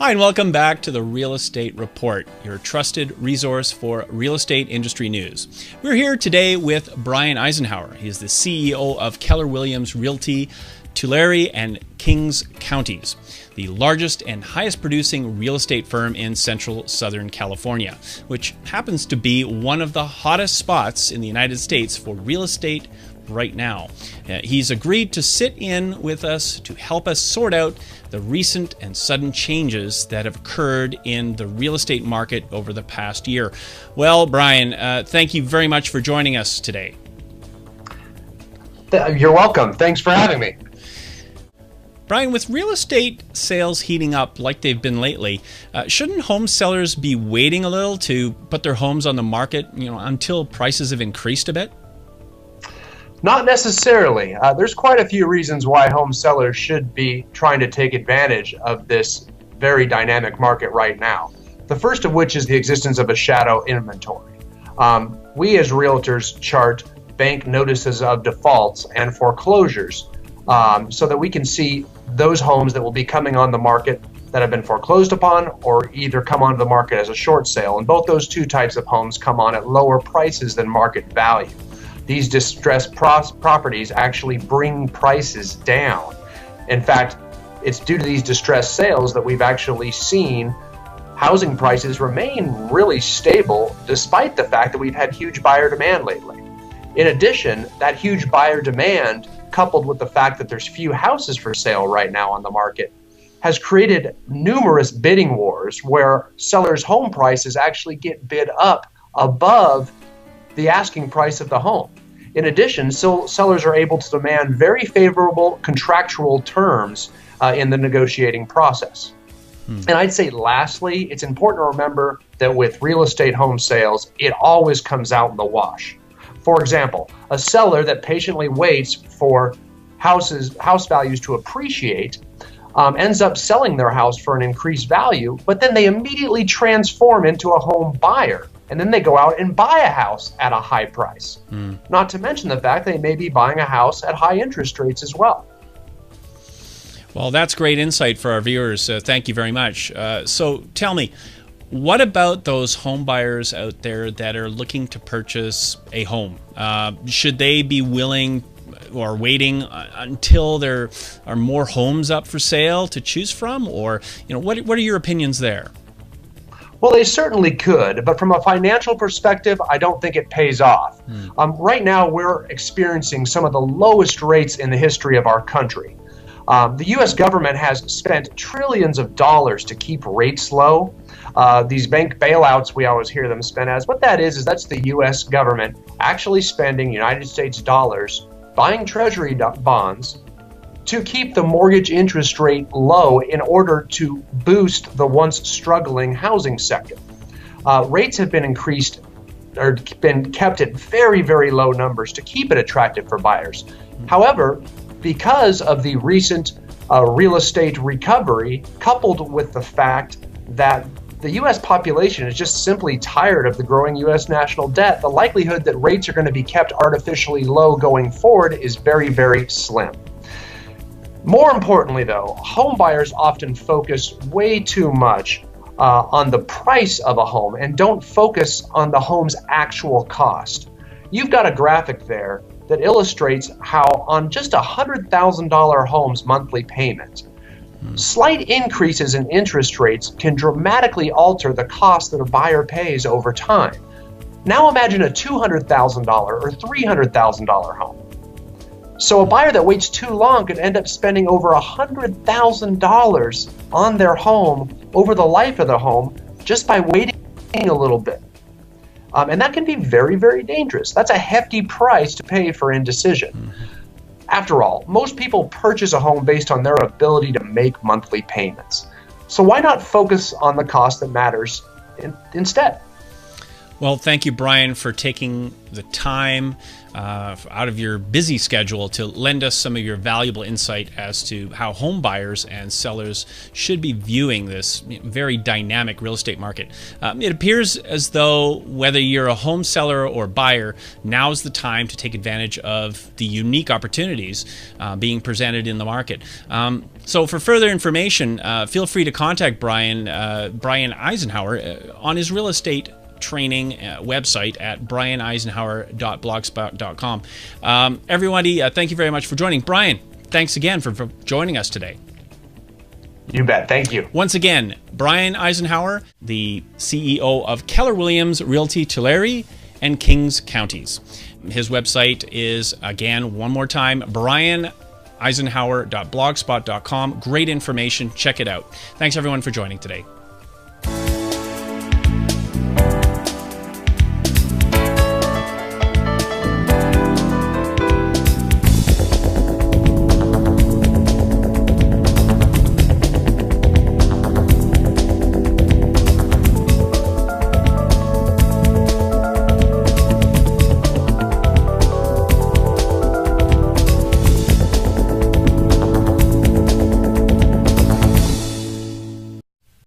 Hi, and welcome back to the Real Estate Report, your trusted resource for real estate industry news. We're here today with Brian Icenhower. He's the CEO of Keller Williams Realty, Tulare and Kings Counties, the largest and highest producing real estate firm in central Southern California, which happens to be one of the hottest spots in the United States for real estate right now. He's agreed to sit in with us to help us sort out the recent and sudden changes that have occurred in the real estate market over the past year. Well, Brian, thank you very much for joining us today. You're welcome. Thanks for having me. Brian, with real estate sales heating up like they've been lately, shouldn't home sellers be waiting a little to put their homes on the market, until prices have increased a bit? Not necessarily. There's quite a few reasons why home sellers should be trying to take advantage of this very dynamic market right now. The first of which is the existence of a shadow inventory. We as realtors chart bank notices of defaults and foreclosures so that we can see those homes that will be coming on the market that have been foreclosed upon or either come onto the market as a short sale. And both those two types of homes come on at lower prices than market value. These distressed properties actually bring prices down. In fact, it's due to these distressed sales that we've actually seen housing prices remain really stable despite the fact that we've had huge buyer demand lately. In addition, that huge buyer demand, coupled with the fact that there's few houses for sale right now on the market, has created numerous bidding wars where sellers' home prices actually get bid up above the asking price of the home. In addition, sellers are able to demand very favorable contractual terms in the negotiating process. And I'd say lastly, it's important to remember that with real estate home sales, it always comes out in the wash. For example, a seller that patiently waits for house values to appreciate ends up selling their house for an increased value, but then they immediately transform into a home buyer. And then they go out and buy a house at a high price. Not to mention the fact they may be buying a house at high interest rates as well. Well, that's great insight for our viewers. Thank you very much. So tell me, what about those home buyers out there that are looking to purchase a home? Should they be willing or waiting until there are more homes up for sale to choose from? Or, what are your opinions there? Well, they certainly could, but from a financial perspective, I don't think it pays off. Right now, we're experiencing some of the lowest rates in the history of our country. The U.S. government has spent trillions of dollars to keep rates low. These bank bailouts, we always hear them spent as. What that is that's the U.S. government actually spending United States dollars buying treasury bonds to keep the mortgage interest rate low in order to boost the once struggling housing sector. Rates have been increased or been kept at very, very low numbers to keep it attractive for buyers. However, because of the recent real estate recovery, coupled with the fact that the U.S. population is just simply tired of the growing U.S. national debt, the likelihood that rates are going to be kept artificially low going forward is very, very slim. More importantly, though, home buyers often focus way too much on the price of a home and don't focus on the home's actual cost. You've got a graphic there that illustrates how on just a $100,000 home's monthly payment, slight increases in interest rates can dramatically alter the cost that a buyer pays over time. Now imagine a $200,000 or $300,000 home. So a buyer that waits too long could end up spending over $100,000 on their home over the life of the home just by waiting a little bit. And that can be very, very dangerous. That's a hefty price to pay for indecision. After all, most people purchase a home based on their ability to make monthly payments. So why not focus on the cost that matters instead? Well, thank you, Brian, for taking the time out of your busy schedule to lend us some of your valuable insight as to how home buyers and sellers should be viewing this very dynamic real estate market. It appears as though whether you're a home seller or buyer, now's the time to take advantage of the unique opportunities being presented in the market. So for further information, feel free to contact Brian Icenhower on his real estate training website at brianicenhower.blogspot.com. Everybody, thank you very much for joining. Brian, thanks again for joining us today. You bet. Thank you. Once again, Brian Icenhower, the CEO of Keller Williams Realty Tulare and Kings Counties. His website is, again, one more time, brianicenhower.blogspot.com. Great information. Check it out. Thanks, everyone, for joining today.